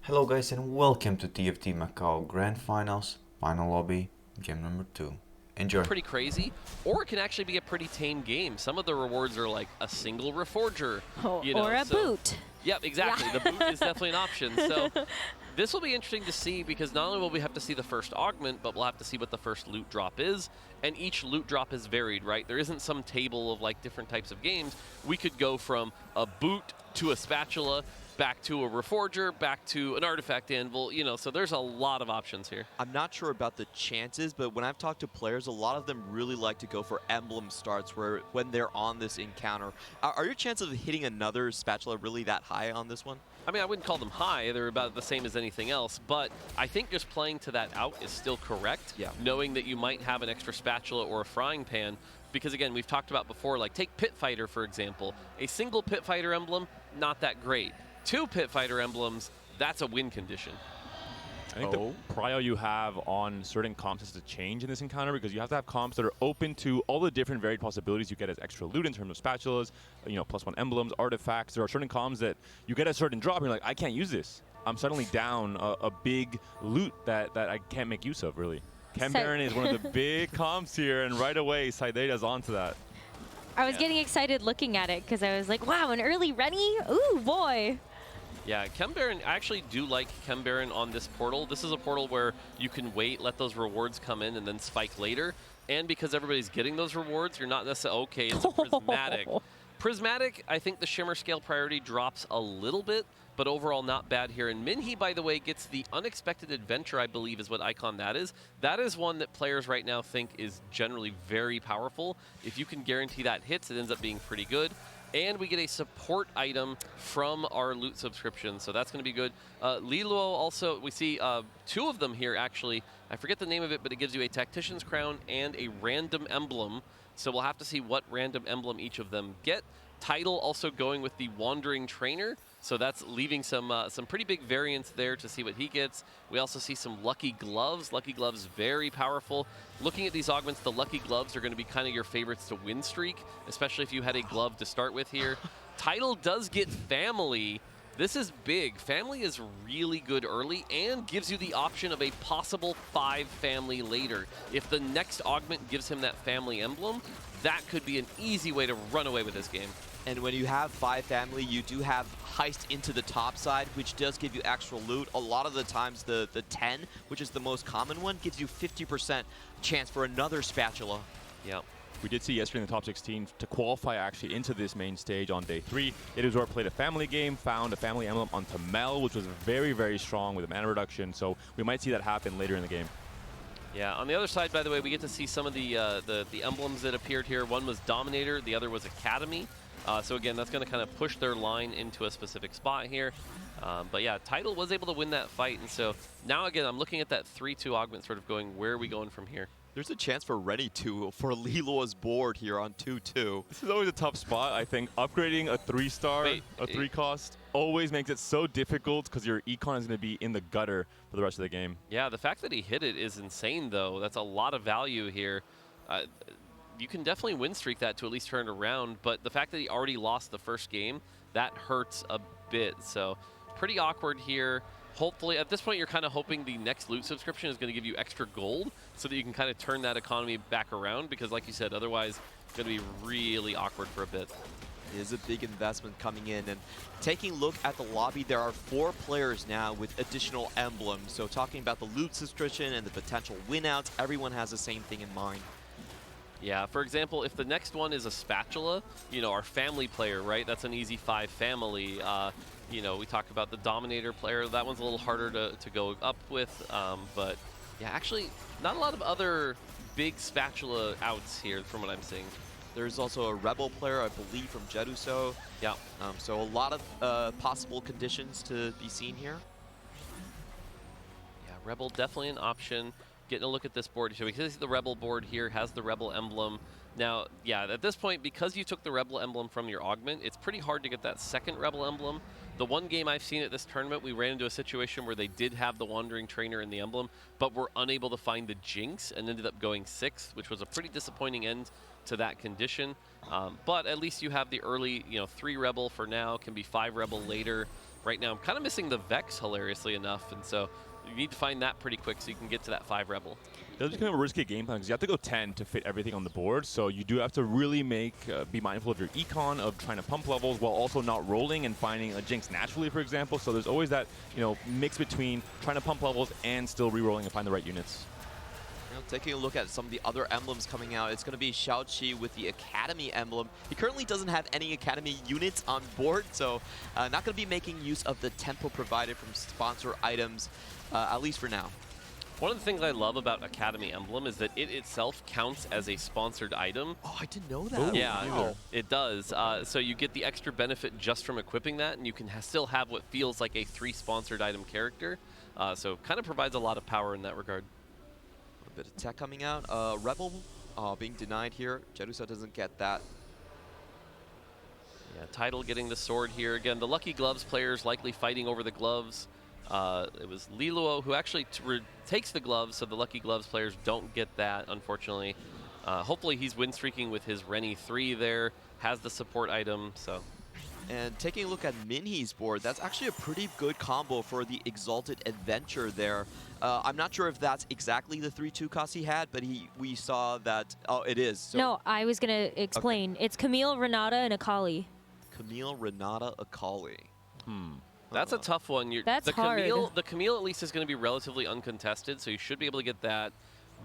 Hello guys and welcome to TFT Macao Grand Finals, Final Lobby, game number 2. Enjoy. Pretty crazy, or it can actually be a pretty tame game. Some of the rewards are like a single reforger, or a boot. Yep, exactly. The boot is definitely an option. So this will be interesting to see because not only will we have to see the first augment, but we'll have to see what the first loot drop is. And each loot drop is varied, right? There isn't some table of like different types of games. We could go from a boot to a spatula, back to a reforger, back to an artifact anvil, so there's a lot of options here. I'm not sure about the chances, but when I've talked to players, a lot of them really like to go for emblem starts when they're on this encounter. Are your chances of hitting another spatula really that high on this one? I mean, I wouldn't call them high. They're about the same as anything else, but I think just playing to that out is still correct, knowing that you might have an extra spatula or a frying pan, because again, we've talked about before, like take Pit Fighter, for example. A single Pit Fighter emblem, not that great. 2 Pit Fighter emblems, that's a win condition. I think the prio you have on certain comps has to change in this encounter because you have to have comps that are open to all the different varied possibilities you get as extra loot in terms of spatulas, +1 emblems, artifacts. There are certain comps that you get a certain drop and you're like, I can't use this. I'm suddenly down a big loot that I can't make use of, really. Chem Baron is one of the big comps here, and right away, Saideda's onto that. I was getting excited looking at it because I was like, wow, an early Rennie? Ooh, boy. Yeah, Chem Baron, I actually do like Chem Baron on this portal. This is a portal where you can wait, let those rewards come in, and then spike later. And because everybody's getting those rewards, you're not necessarily, okay, it's a Prismatic. Prismatic, I think the Shimmer Scale priority drops a little bit, but overall not bad here. And Minhee, by the way, gets the Unexpected Adventure, I believe is what icon that is. That is one that players right now think is generally very powerful. If you can guarantee that hits, it ends up being pretty good. And we get a support item from our loot subscription, so that's going to be good. Liluo also, we see 2 of them here, actually. I forget the name of it, but it gives you a Tactician's Crown and a random emblem. So we'll have to see what random emblem each of them get. Title also going with the Wandering Trainer, so that's leaving some pretty big variance there to see what he gets. We also see some Lucky Gloves. Lucky Gloves, very powerful. Looking at these augments, the Lucky Gloves are going to be kind of your favorites to win streak, especially if you had a glove to start with here. Title does get Family. This is big. Family is really good early and gives you the option of a possible 5 family later. If the next augment gives him that family emblem, that could be an easy way to run away with this game. And when you have 5 family, you do have Heist into the top side, which does give you extra loot. A lot of the times the 10, which is the most common one, gives you 50% chance for another spatula. Yeah. We did see yesterday in the top 16 to qualify actually into this main stage on day 3. Itazor played a family game, found a family emblem onto Mel, which was very, very strong with a mana reduction. So we might see that happen later in the game. Yeah, on the other side, by the way, we get to see some of the emblems that appeared here. One was Dominator, the other was Academy. So again, that's going to kind of push their line into a specific spot here. But yeah, Title was able to win that fight. And so now again, I'm looking at that 3-2 augment sort of going, where are we going from here? There's a chance for Rennie for Liluo's board here on 2-2. This is always a tough spot. I think upgrading a 3-star, a 3 cost, always makes it so difficult because your econ is going to be in the gutter for the rest of the game. Yeah, the fact that he hit it is insane, though. That's a lot of value here. You can definitely win streak that to at least turn it around, but the fact that he already lost the first game, that hurts a bit. So pretty awkward here. Hopefully, at this point, you're kind of hoping the next loot subscription is going to give you extra gold so that you can kind of turn that economy back around because, like you said, otherwise it's going to be really awkward for a bit. It is a big investment coming in. And taking a look at the lobby, there are 4 players now with additional emblems. So talking about the loot subscription and the potential winouts, everyone has the same thing in mind. Yeah, for example, if the next one is a spatula, our family player, right? That's an easy 5 family. We talked about the Dominator player. That one's a little harder to go up with. But yeah, actually, not a lot of other big spatula outs here from what I'm seeing. There's also a Rebel player, I believe, from Jeduso. Yeah. So a lot of possible conditions to be seen here. Yeah, Rebel definitely an option. Getting a look at this board. So we can see the Rebel board here has the Rebel emblem. Now, yeah, at this point, because you took the Rebel emblem from your augment, it's pretty hard to get that second Rebel emblem. The one game I've seen at this tournament, we ran into a situation where they did have the Wandering Trainer in the emblem, but were unable to find the Jinx and ended up going 6th, which was a pretty disappointing end to that condition. But at least you have the early, 3 Rebel for now, can be 5 Rebel later. right now. I'm kind of missing the Vex, hilariously enough, and so you need to find that pretty quick so you can get to that 5 Rebel. It does become a risky game plan because you have to go 10 to fit everything on the board. So you do have to really be mindful of your econ, of trying to pump levels while also not rolling and finding a Jinx naturally, for example. So there's always that mix between trying to pump levels and still re-rolling and find the right units. Taking a look at some of the other emblems coming out, it's going to be Xiaoqi with the Academy emblem. He currently doesn't have any Academy units on board, so not going to be making use of the tempo provided from sponsor items, at least for now. One of the things I love about Academy Emblem is that it itself counts as a sponsored item. Oh, I didn't know that. Yeah, Wow. it does. So you get the extra benefit just from equipping that, and you can still have what feels like a 3 sponsored item character. So kind of provides a lot of power in that regard. A bit of tech coming out. Rebel being denied here. Jerusa doesn't get that. Yeah, Tidal getting the sword here. Again, the Lucky Gloves players likely fighting over the gloves. It was Liluo who actually takes the gloves, so the Lucky Gloves players don't get that, unfortunately. Hopefully he's win streaking with his Rennie 3 there, has the support item, so. And taking a look at Minhee's board, that's actually a pretty good combo for the Exalted Adventure there. I'm not sure if that's exactly the 3-2 cost he had, but we saw that, oh, it is. So No, I was going to explain. Okay. It's Camille, Renata, and Akali. Camille, Renata, Akali. That's a tough one. That's hard. The Camille at least is going to be relatively uncontested, so you should be able to get that.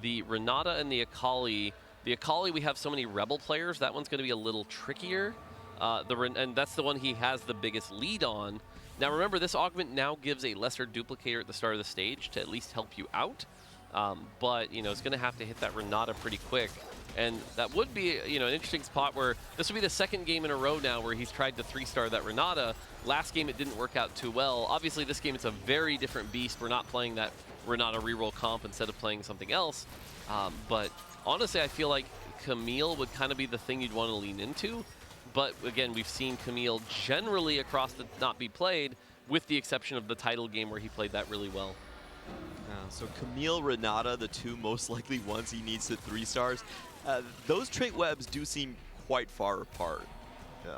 The Renata and the Akali we have so many Rebel players, that one's going to be a little trickier. And that's the one he has the biggest lead on. Now remember, this augment now gives a lesser duplicator at the start of the stage to at least help you out. But it's going to have to hit that Renata pretty quick. And that would be an interesting spot where this would be the second game in a row now where he's tried to 3-star that Renata. Last game it didn't work out too well. Obviously this game it's a very different beast. We're not playing that Renata reroll comp instead of playing something else. But honestly I feel like Camille would kind of be the thing you'd want to lean into. But again, we've seen Camille generally across the not be played, with the exception of the title game where he played that really well. So Camille, Renata, the 2 most likely ones he needs to 3 stars. Those trait webs do seem quite far apart. Yeah.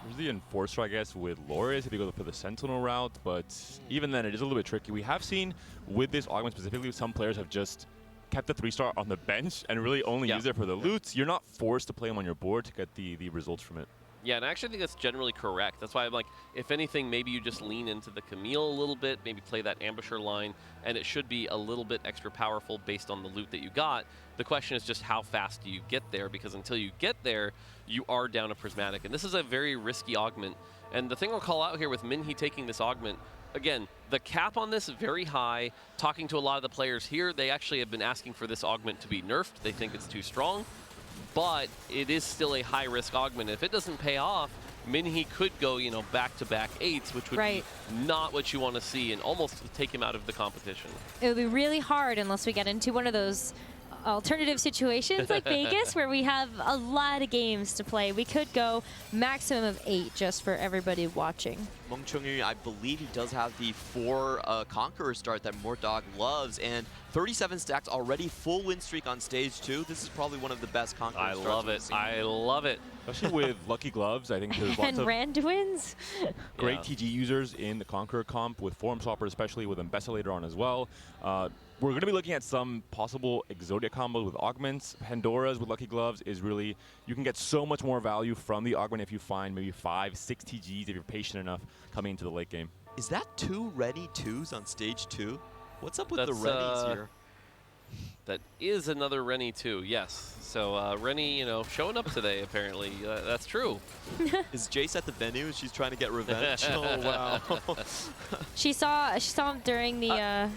There's the Enforcer, I guess, with Loris if you go for the Sentinel route, but even then it is a little bit tricky. We have seen with this augment specifically, some players have just kept the 3-star on the bench and really only use it for the loots. You're not forced to play them on your board to get the results from it. Yeah, and I actually think that's generally correct. That's why I'm like, if anything, maybe you just lean into the Camille a little bit, maybe play that Ambusher line, and it should be a little bit extra powerful based on the loot that you got. The question is just how fast do you get there, because until you get there, you are down a Prismatic. And this is a very risky augment. And the thing I'll call out here with Minhee taking this augment, again, the cap on this is very high. Talking to a lot of the players here, they actually have been asking for this augment to be nerfed. They think it's too strong. But it is still a high-risk augment. If it doesn't pay off, Minhee could go, back-to-back 8s, which would be not what you want to see and almost take him out of the competition. It would be really hard unless we get into one of those alternative situations like Vegas where we have a lot of games to play. We could go maximum of 8 just for everybody watching. Meng Chengyu, I believe he does have the 4 Conqueror start that Mortdog loves, and 37 stacks already, full win streak on stage 2. This is probably one of the best Conqueror starts. I love it. I love it. Especially with Lucky Gloves, I think there's lots of Randuins. great TG users in the Conqueror comp, with Form Swapper especially, with Embessa later on as well. We're going to be looking at some possible Exodia combos with augments. Pandora's with Lucky Gloves is really, you can get so much more value from the augment if you find maybe 5, 6 TGs if you're patient enough coming into the late game. Is that 2 Rennie 2s on stage 2? What's up with the Rennies here? That is another Rennie 2, yes. So Rennie, showing up today apparently. That's true. Is Jace at the venue? She's trying to get revenge. Oh wow. She saw him during the show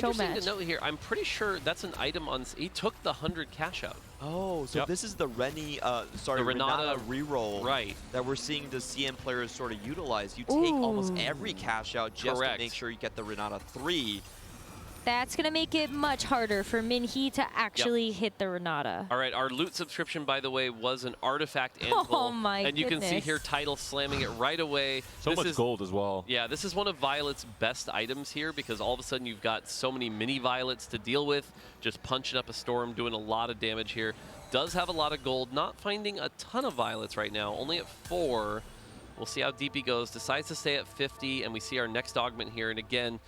Interesting match. to note here, I'm pretty sure that's an item on. He took the 100 cash out. Oh, so this is the Rennie, sorry, The Renata reroll right. that we're seeing the CM players sort of utilize. You take almost every cash out just to make sure you get the Renata 3. That's going to make it much harder for Minhee to actually hit the Renata. All right, our loot subscription, by the way, was an artifact anvil. Oh my And you can see goodness. here Tidal slamming it right away. So much gold as well. Yeah, this is one of Violet's best items here because all of a sudden you've got so many mini Violets to deal with. Just punching up a storm, doing a lot of damage here. Does have a lot of gold. Not finding a ton of Violets right now, only at 4. We'll see how deep he goes. Decides to stay at 50, and we see our next augment here. And again,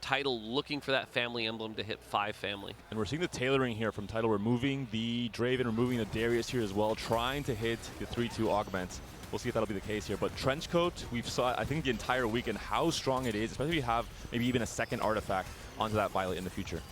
Tidal looking for that family emblem to hit 5 family. And we're seeing the tailoring here from Tidal, removing the Draven, removing the Darius here as well, trying to hit the 3-2 augments. We'll see if that'll be the case here. But Trenchcoat, we've saw, I think, the entire weekend how strong it is, especially if you have maybe even a second artifact onto that Violet in the future.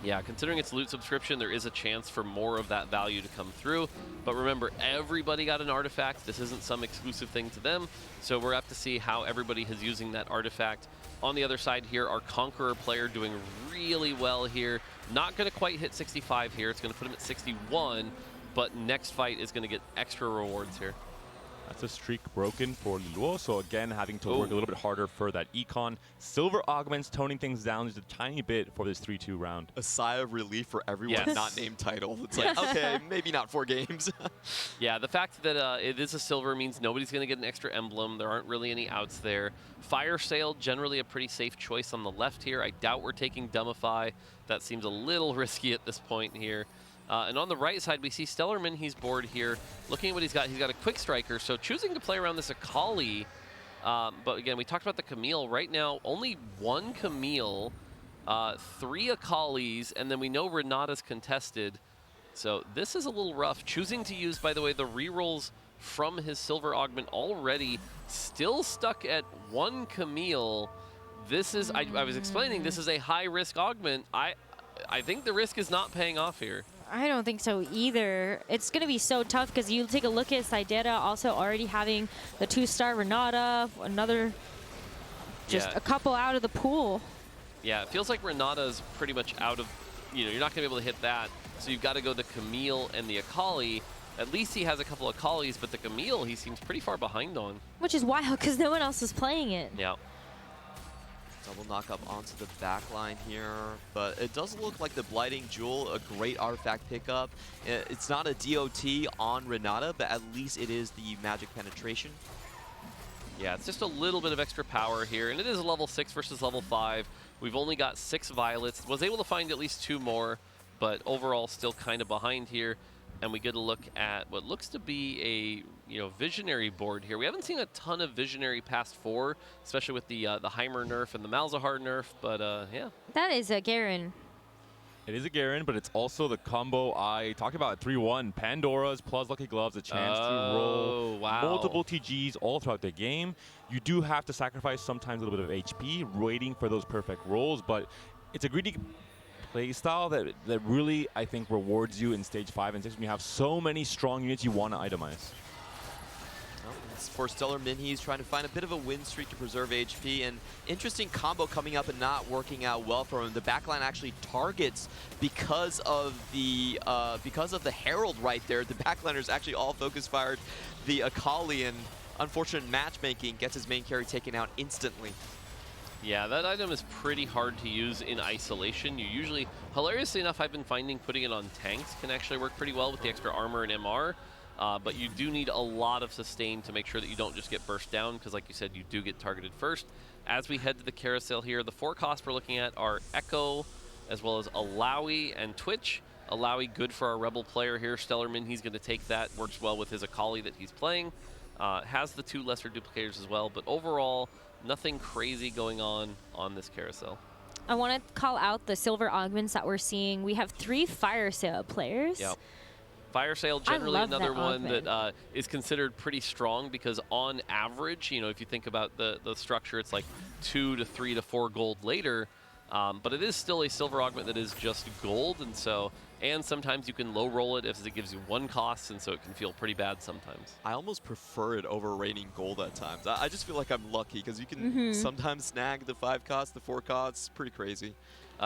Yeah, considering it's loot subscription, there is a chance for more of that value to come through. But remember, everybody got an artifact. This isn't some exclusive thing to them. So we're up to see how everybody is using that artifact. On the other side here, our Conqueror player doing really well here. Not going to quite hit 65 here. It's going to put him at 61. But next fight is going to get extra rewards here. That's a streak broken for Liluo, so again, having to work a little bit harder for that econ. Silver augments toning things down just a tiny bit for this 3-2 round. A sigh of relief for everyone Yes. not named Tidal. It's like, okay, maybe not 4 games. Yeah, the fact that it is a silver means nobody's going to get an extra emblem. There aren't really any outs there. Fire Sale, generally a pretty safe choice on the left here. I doubt we're taking Dumbify. That seems a little risky at this point here. And on the right side, we see Stellar Min. He's bored here. Looking at what he's got a Quick Striker. So choosing to play around this Akali. But again, we talked about the Camille. Right now, only 1 Camille, 3 Akalis, and then we know Renata's contested. So this is a little rough. Choosing to use, by the way, the rerolls from his Silver Augment already. Still stuck at 1 Camille. This is, I was explaining, this is a high-risk augment. I think the risk is not paying off here. I don't think so either. It's going to be so tough because you take a look at Saidera also already having the 2-star Renata, another, just a couple out of the pool. Yeah, it feels like Renata's pretty much out of, you're not going to be able to hit that. So you've got to go the Camille and the Akali. At least he has a couple of Akalis, but the Camille he seems pretty far behind on. Which is wild because no one else is playing it. Yeah. Double knock up onto the back line here, but it does look like the Blighting Jewel, a great artifact pickup. It's not a DOT on Renata, but at least it is the magic penetration. Yeah, it's just a little bit of extra power here, and it is a level 6 versus level 5. We've only got 6 Violets. Was able to find at least 2 more, but overall still kind of behind here. And we get a look at what looks to be a Visionary board here. We haven't seen a ton of Visionary past 4, especially with the Heimer nerf and the Malzahar nerf, but yeah. That is a Garen. It is a Garen, but it's also the combo I talked about at 3-1. Pandora's plus Lucky Gloves, a chance to roll multiple TGs all throughout the game. You do have to sacrifice sometimes a little bit of HP, waiting for those perfect rolls, but it's a greedy play style that really, I think, rewards you in stage 5 and 6 when you have so many strong units you want to itemize. For Stellar Min, he's trying to find a bit of a win streak to preserve HP, and interesting combo coming up and not working out well for him. The backline actually targets because of the Herald right there. The backliners actually all focus fired the Akali, and unfortunate matchmaking gets his main carry taken out instantly. Yeah, that item is pretty hard to use in isolation. You usually, hilariously enough, I've been finding putting it on tanks can actually work pretty well with the extra armor and MR. But you do need a lot of sustain to make sure that you don't just get burst down, because like you said, you do get targeted first. As we head to the carousel here, the 4 costs we're looking at are Echo, as well as Alawi and Twitch. Alawi, good for our Rebel player here. Stellar Min, he's going to take that. Works well with his Akali that he's playing. Has the 2 lesser duplicators as well, but overall, nothing crazy going on this carousel. I want to call out the silver augments that we're seeing. We have 3 Fire Sale players. Yep. Fire Sale, generally another one that is considered pretty strong, because on average, if you think about the structure, it's like 2 to 3 to 4 gold later. But it is still a silver augment that is just gold, and sometimes you can low roll it if it gives you 1 cost, and so it can feel pretty bad sometimes. I almost prefer it over raining gold at times. I just feel like I'm lucky because you can sometimes snag the 5 costs, the 4 costs. Pretty crazy.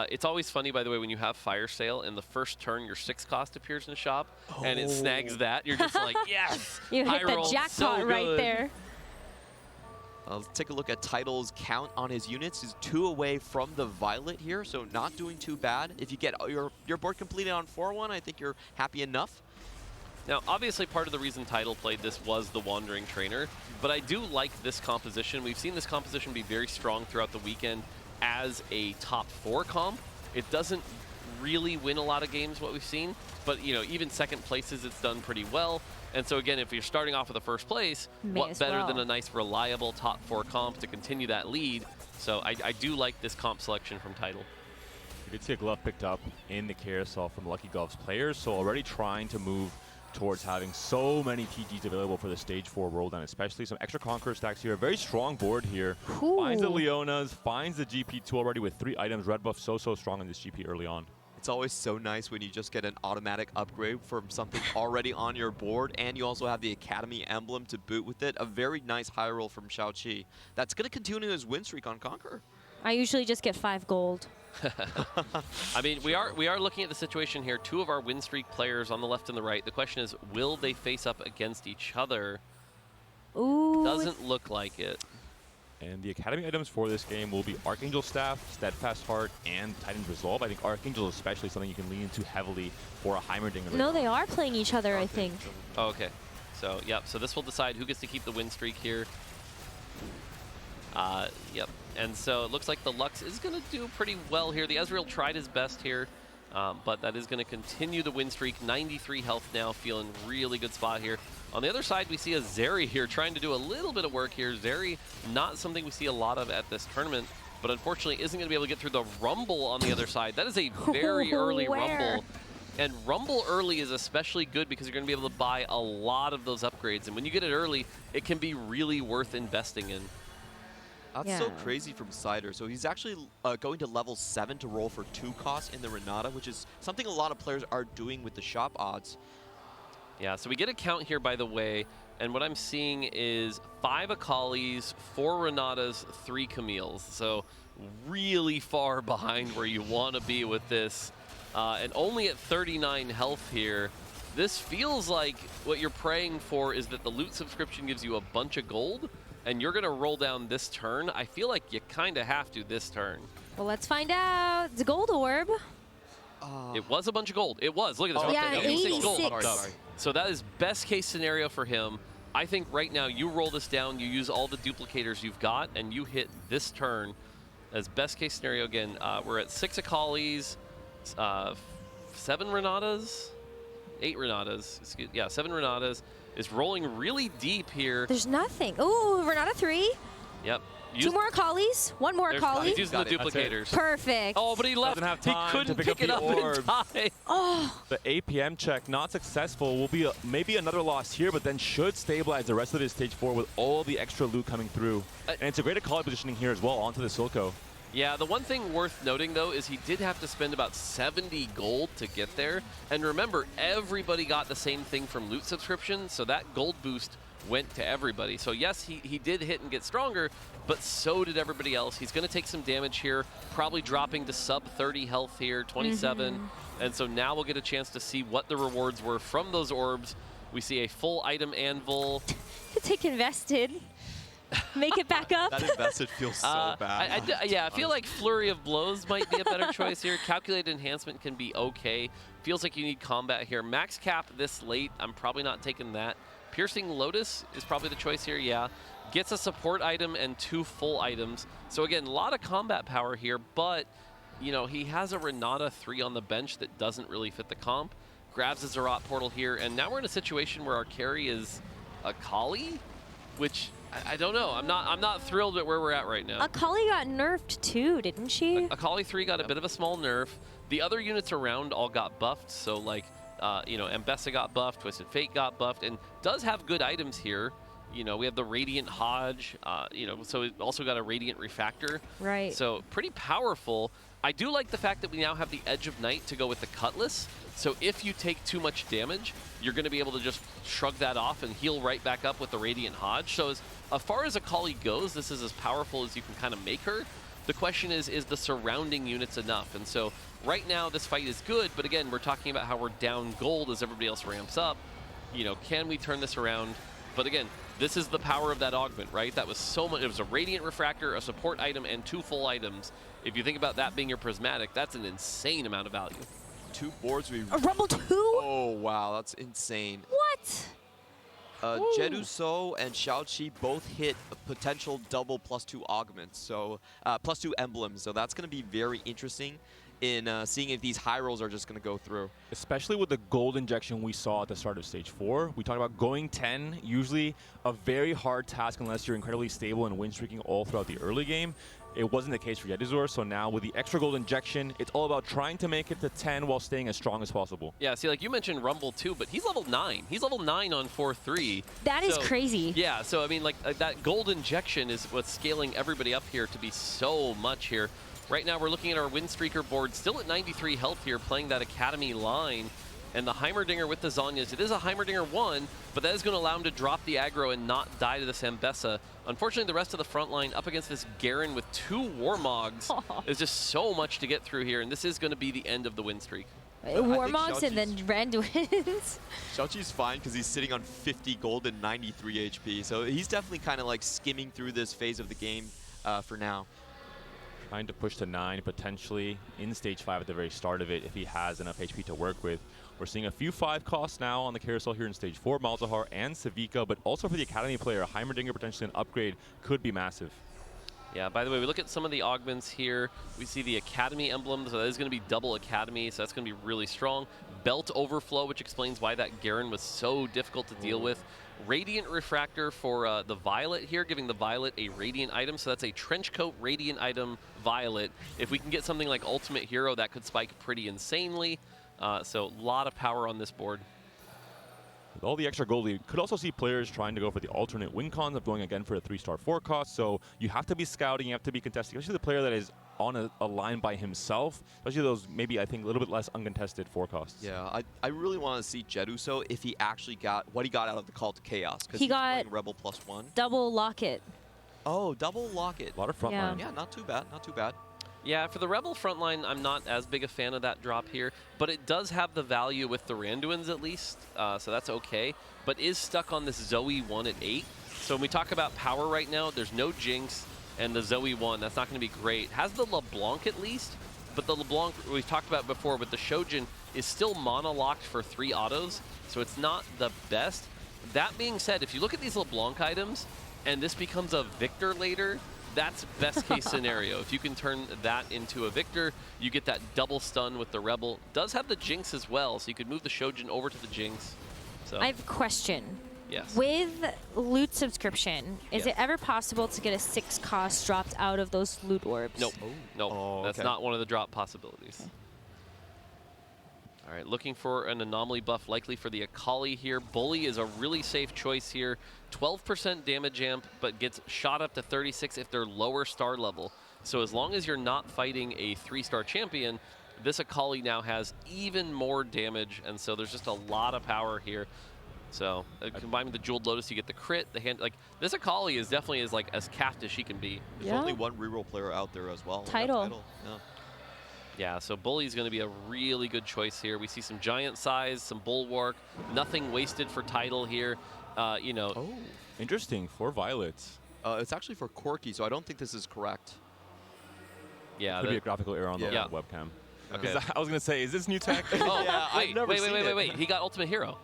It's always funny, by the way, when you have Fire Sale and the first turn your 6 cost appears in the shop and it snags that, you're just like, yes! You hit the jackpot right there. Let's take a look at Tidal's count on his units. He's 2 away from the Violet here, so not doing too bad. If you get your board completed on 4-1, I think you're happy enough. Now, obviously, part of the reason Tidal played this was the Wandering Trainer, but I do like this composition. We've seen this composition be very strong throughout the weekend as a top 4 comp. It doesn't really win a lot of games, what we've seen, but you know, even second places, it's done pretty well. And so again, if you're starting off with the first place, what better than a nice, reliable top 4 comp to continue that lead? So I do like this comp selection from Tidal. We did see a glove picked up in the carousel from Lucky Golf's players, so already trying to move towards having so many TGs available for the stage 4 roll down, especially some extra Conqueror stacks here. A very strong board here. Ooh. Finds the Leonas, finds the GP2 already with 3 items. Red buff so strong in this GP early on. It's always so nice when you just get an automatic upgrade from something already on your board, and you also have the Academy emblem to boot with it. A very nice high roll from Xiaoqi. That's going to continue his win streak on Conqueror. I usually just get 5 gold. I mean, we are looking at the situation here. 2 of our win streak players on the left and the right. The question is, will they face up against each other? Ooh. Doesn't look like it. And the Academy items for this game will be Archangel Staff, Steadfast Heart, and Titan's Resolve. I think Archangel is especially something you can lean into heavily for a Heimerdinger. No, they are playing each other, I think. Oh, okay. So, yep. So this will decide who gets to keep the win streak here. Yep. And so it looks like the Lux is going to do pretty well here. The Ezreal tried his best here, but that is going to continue the win streak. 93 health now, feeling really good spot here. On the other side, we see a Zeri here trying to do a little bit of work here. Zeri, not something we see a lot of at this tournament, but unfortunately isn't going to be able to get through the Rumble on the other side. That is a very early Rumble. And Rumble early is especially good because you're going to be able to buy a lot of those upgrades. And when you get it early, it can be really worth investing in. That's so crazy from Cider. So he's actually going to level 7 to roll for 2 costs in the Renata, which is something a lot of players are doing with the shop odds. Yeah, so we get a count here, by the way, and what I'm seeing is 5 Akalis, 4 Renatas, 3 Camille's. So really far behind where you want to be with this. And only at 39 health here. This feels like what you're praying for is that the loot subscription gives you a bunch of gold, and you're going to roll down this turn. I feel like you kind of have to this turn. Well, let's find out. It's a gold orb. It was a bunch of gold. It was. Look at this. Oh, yeah, 86 gold. So that is best case scenario for him. I think right now you roll this down, you use all the duplicators you've got, and you hit this turn as best case scenario. Again, we're at 6 Akalis, 7 Renatas, 8 Renatas. Excuse, yeah, 7 Renatas. Is rolling really deep here. There's nothing. Ooh, Renata 3. Yep. 2 more Akali's. 1 more Akali. He's using the duplicators. Perfect. Oh, but he left. Doesn't have time he couldn't to pick it up in time. Oh. The APM check not successful will be maybe another loss here, but then should stabilize the rest of this stage 4 with all the extra loot coming through. And it's a great Akali positioning here as well onto the Silco. Yeah, the one thing worth noting, though, is he did have to spend about 70 gold to get there. And remember, everybody got the same thing from loot subscription, so that gold boost went to everybody. So yes, he did hit and get stronger, but so did everybody else. He's going to take some damage here, probably dropping to sub 30 health here, 27. And so now we'll get a chance to see what the rewards were from those orbs. We see a full item anvil. Take invested. Make it back up. That invested feels so bad. Yeah, I feel like Flurry of Blows might be a better choice here. Calculated Enhancement can be okay. Feels like you need combat here. Max Cap this late, I'm probably not taking that. Piercing Lotus is probably the choice here, yeah. Gets a support item and 2 full items. So again, a lot of combat power here, but you know, he has a Renata 3 on the bench that doesn't really fit the comp. Grabs a Zerat portal here, and now we're in a situation where our carry is Akali, which I don't know. I'm not thrilled at where we're at right now. Akali got nerfed too, didn't she? Akali 3 got a bit of a small nerf. The other units around all got buffed, so like, you know, Ambessa got buffed, Twisted Fate got buffed, and does have good items here. You know, we have the Radiant Hodge, you know, so it also got a Radiant Refactor. Right. So pretty powerful. I do like the fact that we now have the Edge of Night to go with the Cutlass. So if you take too much damage, you're going to be able to just shrug that off and heal right back up with the Radiant Hodge. So as far as Akali goes, this is as powerful as you can kind of make her. The question is the surrounding units enough? And so right now this fight is good, but again, we're talking about how we're down gold as everybody else ramps up. You know, can we turn this around? But again, this is the power of that augment, right? That was so much. It was a Radiant Refractor, a support item, and 2 full items. If you think about that being your prismatic, that's an insane amount of value. 2 boards. A Rumble 2? Oh, wow. That's insane. What? Jedu So and Xiaoqi both hit a potential double +2 augments, so +2 emblems. So that's going to be very interesting. in seeing if these high rolls are just going to go through. Especially with the gold injection we saw at the start of stage 4. We talked about going 10, usually a very hard task unless you're incredibly stable and win streaking all throughout the early game. It wasn't the case for Yedizor, so now with the extra gold injection, it's all about trying to make it to 10 while staying as strong as possible. Yeah, see, like you mentioned Rumble too, but he's level 9. He's level 9 on 4-3. That is crazy. Yeah, so I mean, like that gold injection is what's scaling everybody up here to be so much here. Right now, we're looking at our win streaker board, still at 93 health here, playing that Academy line. And the Heimerdinger with the Zhonya's, it is a Heimerdinger 1, but that is going to allow him to drop the aggro and not die to this Ambessa. Unfortunately, the rest of the front line up against this Garen with 2 Warmogs is just so much to get through here, and this is going to be the end of the win streak. Warmogs and then Randuins. Xiaoqi's fine because he's sitting on 50 gold and 93 HP, so he's definitely kind of like skimming through this phase of the game for now. Trying to push to 9, potentially in stage 5 at the very start of it if he has enough HP to work with. We're seeing a few 5 costs now on the carousel here in stage 4, Malzahar and Savika, but also for the Academy player, Heimerdinger potentially an upgrade could be massive. Yeah, by the way, we look at some of the augments here. We see the Academy emblem, so that is going to be double Academy, so that's going to be really strong. Belt Overflow, which explains why that Garen was so difficult to deal with. Radiant Refractor for the Violet here, giving the Violet a Radiant item, so that's a Trenchcoat Radiant item Violet. If we can get something like Ultimate Hero, that could spike pretty insanely. So a lot of power on this board. With all the extra gold, you could also see players trying to go for the alternate win cons of going again for a 3-star 4 cost. So you have to be scouting, you have to be contesting, especially the player that is on a line by himself, especially those maybe I think a little bit less uncontested 4 costs. Yeah, I really want to see Jeduso if he actually got what he got out of the Call to Chaos. He got Rebel +1. double Locket. Oh, double Locket. A lot of front Yeah. line. Yeah, not too bad, not too bad. Yeah, for the Rebel frontline, I'm not as big a fan of that drop here, but it does have the value with the Randuins at least, so that's okay, but is stuck on this Zoe 1 at 8. So when we talk about power right now, there's no Jinx, and the Zoe 1, that's not going to be great. Has the LeBlanc at least, but the LeBlanc we've talked about before with the Shojin is still mono-locked for 3 autos, so it's not the best. That being said, if you look at these LeBlanc items, and this becomes a Victor later, that's best case scenario. If you can turn that into a Victor, you get that double stun with the Rebel. Does have the Jinx as well, so you could move the Shojin over to the Jinx. So I have a question. yes. With loot subscription, is Yes. it ever possible to get a 6 cost dropped out of those loot orbs? Nope. Nope. Oh, That's okay. not one of the drop possibilities. All right, looking for an anomaly buff, likely for the Akali here. Bully is a really safe choice here. 12% damage amp, but gets shot up to 36 if they're lower star level. So as long as you're not fighting a 3-star champion, this Akali now has even more damage, and so there's just a lot of power here. So combined with the Jeweled Lotus, you get the crit, the hand. Like this Akali is definitely as capped as she can be. There's only one reroll player out there as well. Title. Yeah. Yeah, so Bully is going to be a really good choice here. We see some giant size, some bulwark, nothing wasted for title here. You know, Oh. Interesting, 4 Violets. It's actually for Corki, so I don't think this is correct. yeah. Could be a graphical error on the Yeah. webcam. Okay. I was going to say, is this new tech? Oh, Yeah, I've wait, never wait, seen wait, wait, it. wait. He got Ultimate Hero.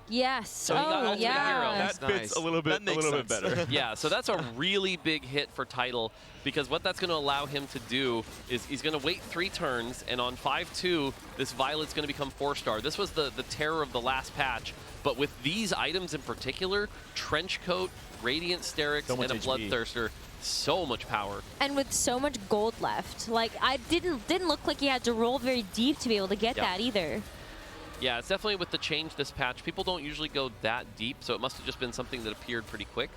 Yes. So he got oh, Ultimate yeah. Hero. That fits Nice. a little That bit makes sense. better. Yeah, so that's a really big hit for title because what that's going to allow him to do is he's going to wait 3 turns, and on 5-2, this Violet's going to become 4-star. This was the terror of the last patch, but with these items in particular, Trenchcoat, Radiant Sterix, So much and a HP. Bloodthirster, so much power. And with so much gold left, like I didn't look like he had to roll very deep to be able to get Yep. that either. Yeah, it's definitely with the change this patch. People don't usually go that deep, so it must have just been something that appeared pretty quick.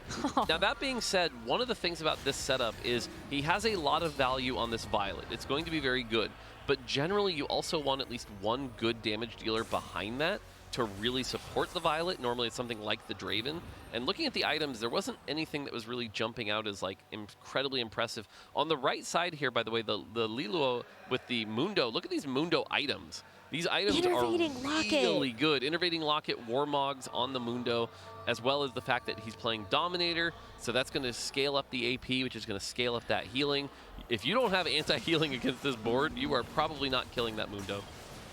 Now, that being said, one of the things about this setup is he has a lot of value on this Violet. It's going to be very good, but generally you also want at least one good damage dealer behind that to really support the Violet. Normally it's something like the Draven. And looking at the items, there wasn't anything that was really jumping out as like incredibly impressive. On the right side here, by the way, the Liluo with the Mundo, look at these Mundo items. These items Innervating are Locket. really good. Innervating Locket, Warmogs on the Mundo, as well as the fact that he's playing Dominator, so that's going to scale up the AP, which is going to scale up that healing. If you don't have anti-healing against this board, you are probably not killing that Mundo.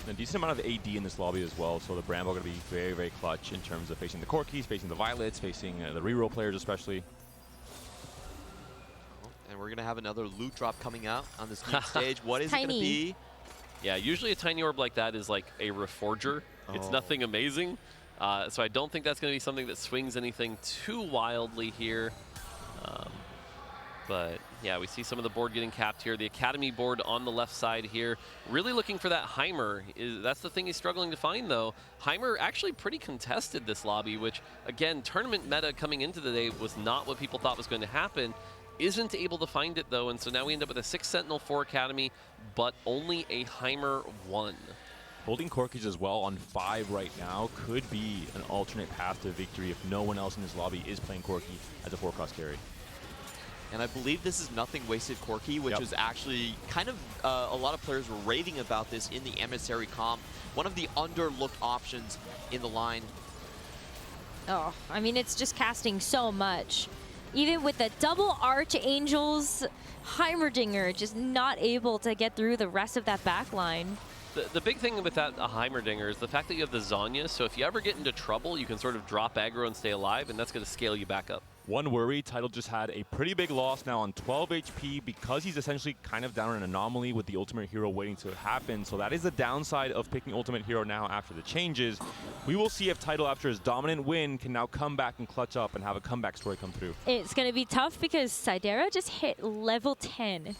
A decent amount of AD in this lobby as well, so the Bramble going to be very, very clutch in terms of facing the Corkis, facing the Violets, facing the reroll players especially. And we're going to have another loot drop coming out on this new stage. What is it going to Tiny. be? Yeah, usually a tiny orb like that is like a reforger. It's nothing amazing. So I don't think that's going to be something that swings anything too wildly here. But yeah, we see some of the board getting capped here. The Academy board on the left side here, really looking for that Heimer. That's the thing he's struggling to find, though. Heimer actually pretty contested this lobby, which, again, tournament meta coming into the day was not what people thought was going to happen. Isn't able to find it, though, and so now we end up with a 6 Sentinel, 4 Academy, but only a Heimer 1. Holding Corkies as well on 5 right now could be an alternate path to victory if no one else in this lobby is playing Corki as a 4-cross carry. And I believe this is Nothing Wasted Corki, which was actually kind of, a lot of players were raving about this in the Emissary comp. One of the underlooked options in the line. Oh, I mean, it's just casting so much. Even with the double Archangels, Heimerdinger just not able to get through the rest of that back line. The big thing with that Heimerdinger is the fact that you have the Zanya, so if you ever get into trouble, you can sort of drop aggro and stay alive, and that's going to scale you back up. One worry, Tidal just had a pretty big loss now on 12 HP because he's essentially kind of down an anomaly with the Ultimate Hero waiting to happen. So that is the downside of picking Ultimate Hero now after the changes. We will see if Tidal, after his dominant win, can now come back and clutch up and have a comeback story come through. It's going to be tough because Sidera just hit level 10.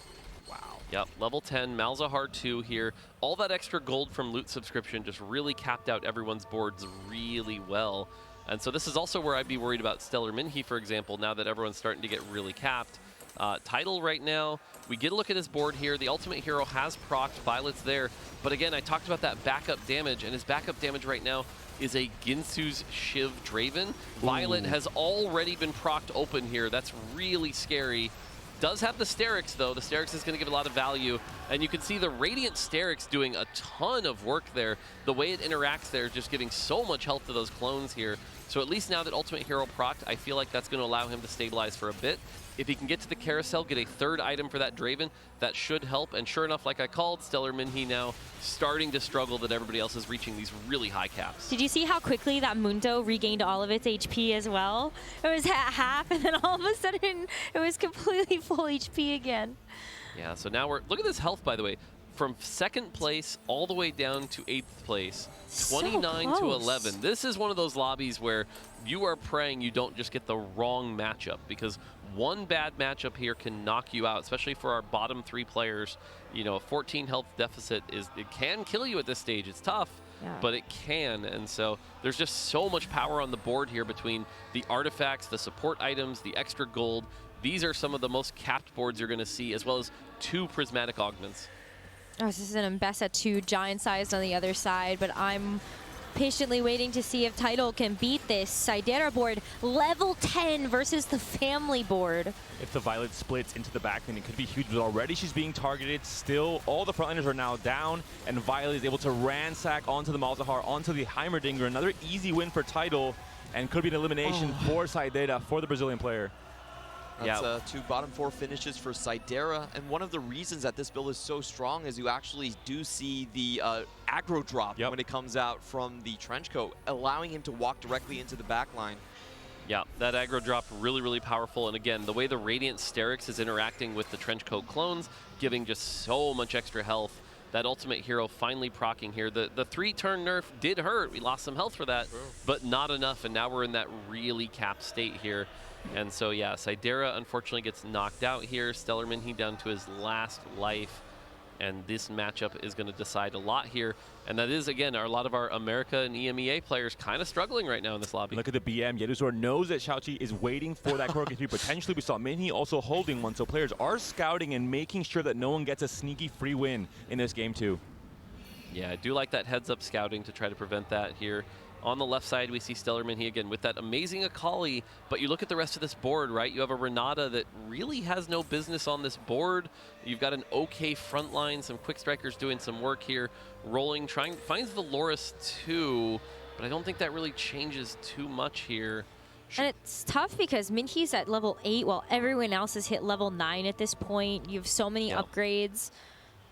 Yep, level 10, Malzahar 2 here. All that extra gold from loot subscription just really capped out everyone's boards really well. And so this is also where I'd be worried about Stellar Minhee, for example, now that everyone's starting to get really capped. Tidal right now, we get a look at his board here. The Ultimate Hero has procced, Violet's there. But again, I talked about that backup damage, and his backup damage right now is a Ginsu's Shiv Draven. Violet has already been procced open here. That's really scary. Does have the Sterix, though. The Sterix is going to give a lot of value. And you can see the Radiant Sterix doing a ton of work there. The way it interacts there is just giving so much health to those clones here. So at least now that Ultimate Hero procced, I feel like that's going to allow him to stabilize for a bit. If he can get to the carousel, get a third item for that Draven, that should help. And sure enough, like I called, Stellar Minhee now starting to struggle that everybody else is reaching these really high caps. Did you see how quickly that Mundo regained all of its HP as well? It was at half, and then all of a sudden, it was completely full HP again. Yeah, so now look at this health, by the way. From 2nd place all the way down to 8th place, 29 to 11. This is one of those lobbies where you are praying you don't just get the wrong matchup, because one bad matchup here can knock you out, especially for our bottom 3 players. You know, a 14 health deficit it can kill you at this stage. It's tough, but it can. And so there's just so much power on the board here between the artifacts, the support items, the extra gold. These are some of the most capped boards you're going to see, as well as 2 prismatic augments. Oh, this is an Mbessa 2 giant-sized on the other side, but I'm patiently waiting to see if Tidal can beat this Sidera board. Level 10 versus the family board. If the Violet splits into the back, then it could be huge, but already she's being targeted. Still, all the frontliners are now down, and Violet is able to ransack onto the Malzahar, onto the Heimerdinger. Another easy win for Tidal, and could be an elimination for Sidera, for the Brazilian player. That's 2 bottom 4 finishes for Sidera, and one of the reasons that this build is so strong is you actually do see the aggro drop when it comes out from the trenchcoat, allowing him to walk directly into the back line. Yeah, that aggro drop really, really powerful. And again, the way the Radiant Sterix is interacting with the trenchcoat clones, giving just so much extra health. That Ultimate Hero finally proccing here. The 3-turn nerf did hurt. We lost some health for that, but not enough. And now we're in that really capped state here. And so, yeah, Sidera unfortunately gets knocked out here. Stellar Minhee down to his last life. And this matchup is going to decide a lot here. And that is, again, a lot of our America and EMEA players kind of struggling right now in this lobby. Look at the BM. Yeduzor knows that Xiaoqi is waiting for that Corki 3. Potentially, we saw Minhee also holding one. So players are scouting and making sure that no one gets a sneaky free win in this game, too. Yeah, I do like that heads-up scouting to try to prevent that here. On the left side, we see Stellar Minhee again with that amazing Akali, but you look at the rest of this board, right? You have a Renata that really has no business on this board. You've got an okay front line, some quick strikers doing some work here, rolling, finds the Loris too, but I don't think that really changes too much here. And it's tough because Minhee's at level 8 while everyone else has hit level 9 at this point. You have so many upgrades.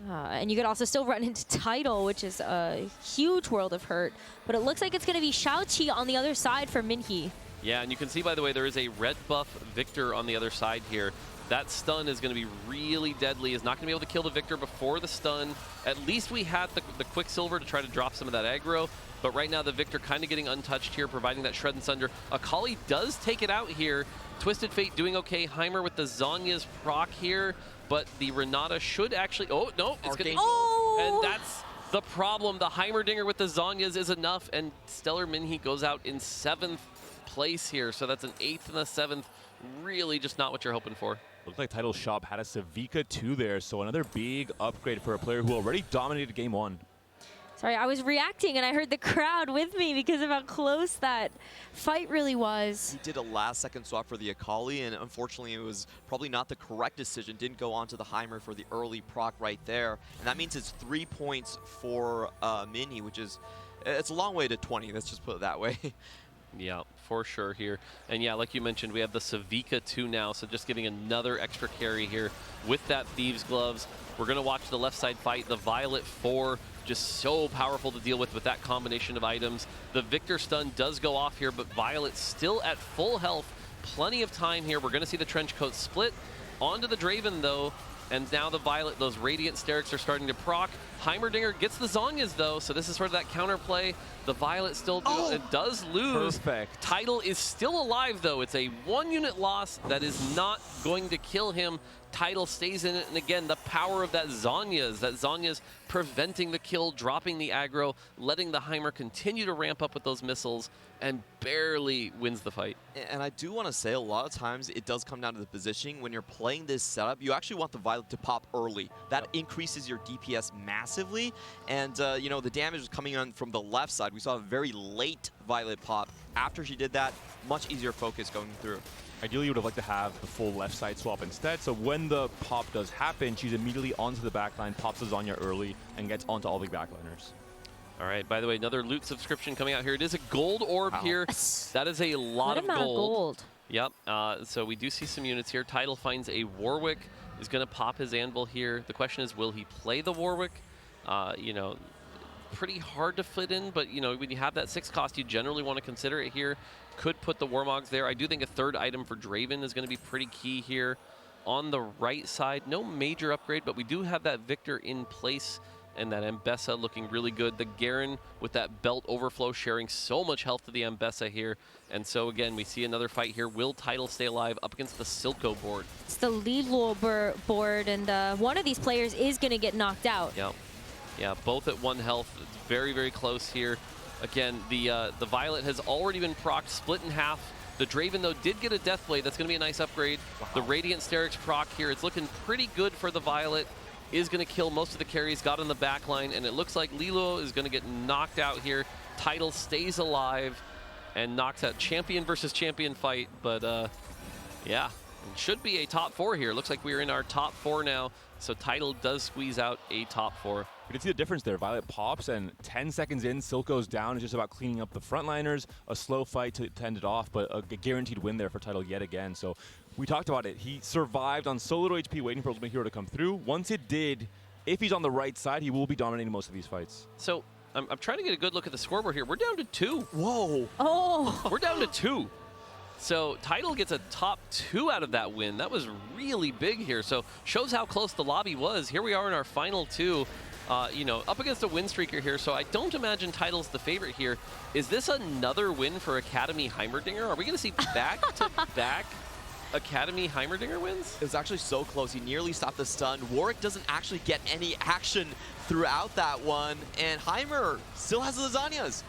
And you could also still run into Tidal, which is a huge world of hurt. But it looks like it's going to be Xiaoqi on the other side for Minhee. Yeah, and you can see, by the way, there is a red buff Victor on the other side here. That stun is going to be really deadly. Is not going to be able to kill the Victor before the stun. At least we had the Quicksilver to try to drop some of that aggro. But right now the Victor kind of getting untouched here, providing that Shred and Sunder. Akali does take it out here. Twisted Fate doing okay. Heimer with the Zhonya's proc here. But the Renata should actually... Oh, no. It's gonna, and that's the problem. The Heimerdinger with the Zhonya's is enough. And Stellar Minhee goes out in 7th place here. So that's an 8th and a 7th. Really just not what you're hoping for. Looked like Title Shop had a Savika 2 there, so another big upgrade for a player who already dominated game 1. Sorry, I was reacting and I heard the crowd with me because of how close that fight really was. He did a last-second swap for the Akali, and unfortunately it was probably not the correct decision. Didn't go on to the Heimer for the early proc right there. And that means it's 3 points for Minhee, which is, it's a long way to 20, let's just put it that way. Yeah, for sure here. And yeah, like you mentioned, we have the Savika 2 now, so just getting another extra carry here with that Thieves Gloves. We're going to watch the left side fight. The Violet 4, just so powerful to deal with that combination of items. The Victor stun does go off here, but Violet still at full health. Plenty of time here. We're going to see the trench coat split. Onto the Draven, though. And now the Violet, those Radiant Sterics are starting to proc. Heimerdinger gets the Zhonya's, though, so this is sort of that counterplay. The Violet still does lose. Perfect. Title is still alive, though. It's a 1-unit loss that is not going to kill him. Title stays in it, and again, the power of that Zhonya's preventing the kill, dropping the aggro, letting the Heimer continue to ramp up with those missiles, and barely wins the fight. And I do want to say, a lot of times it does come down to the positioning. When you're playing this setup, you actually want the Violet to pop early. That increases your DPS massively, and you know, the damage is coming on from the left side. We saw a very late Violet pop. After she did that, much easier focus going through. Ideally, you would have liked to have the full left side swap instead, so when the pop does happen, she's immediately onto the backline, pops the Zhonya early, and gets onto all the backliners. All right, by the way, another loot subscription coming out here. It is a gold orb here. That is a lot of gold. Yep, so we do see some units here. Title finds a Warwick, is going to pop his anvil here. The question is, will he play the Warwick? You know, pretty hard to fit in, but you know, when you have that 6 cost, you generally want to consider it here. Could put the Warmogs there. I do think a 3rd item for Draven is going to be pretty key here. On the right side, no major upgrade, but we do have that Victor in place, and that Ambessa looking really good. The Garen with that belt overflow sharing so much health to the Ambessa here. And so again, we see another fight here. Will Title stay alive up against the Silco board? It's the Lilo board, and one of these players is going to get knocked out. Yeah, both at 1 health. It's very, very close here. Again, the Violet has already been procced, split in half. The Draven, though, did get a Deathblade. That's going to be a nice upgrade. Wow. The Radiant Sterix proc here, it's looking pretty good for the Violet. Is going to kill most of the carries, got in the back line, and it looks like Lilo is going to get knocked out here. Title stays alive and knocks out champion versus champion fight, but yeah, it should be a top 4 here. Looks like we're in our top 4 now, so Title does squeeze out a top 4. You can see the difference there. Violet pops, and 10 seconds in, Silco's down. It's just about cleaning up the frontliners, a slow fight to end it off, but a guaranteed win there for Title yet again. So we talked about it. He survived on so little HP, waiting for Ultimate Hero to come through. Once it did, if he's on the right side, he will be dominating most of these fights. So I'm trying to get a good look at the scoreboard here. We're down to 2. Whoa. Oh. We're down to 2. So Title gets a top 2 out of that win. That was really big here. So shows how close the lobby was. Here we are in our final 2. You know, up against a win streaker here, so I don't imagine Title's the favorite here. Is this another win for Academy Heimerdinger? Are we going to see back-to-back Academy Heimerdinger wins? It was actually so close. He nearly stopped the stun. Warwick doesn't actually get any action throughout that one, and Heimer still has the lasagnas.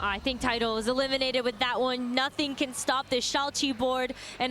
I think Title is eliminated with that one. Nothing can stop this Shao-Chi board. And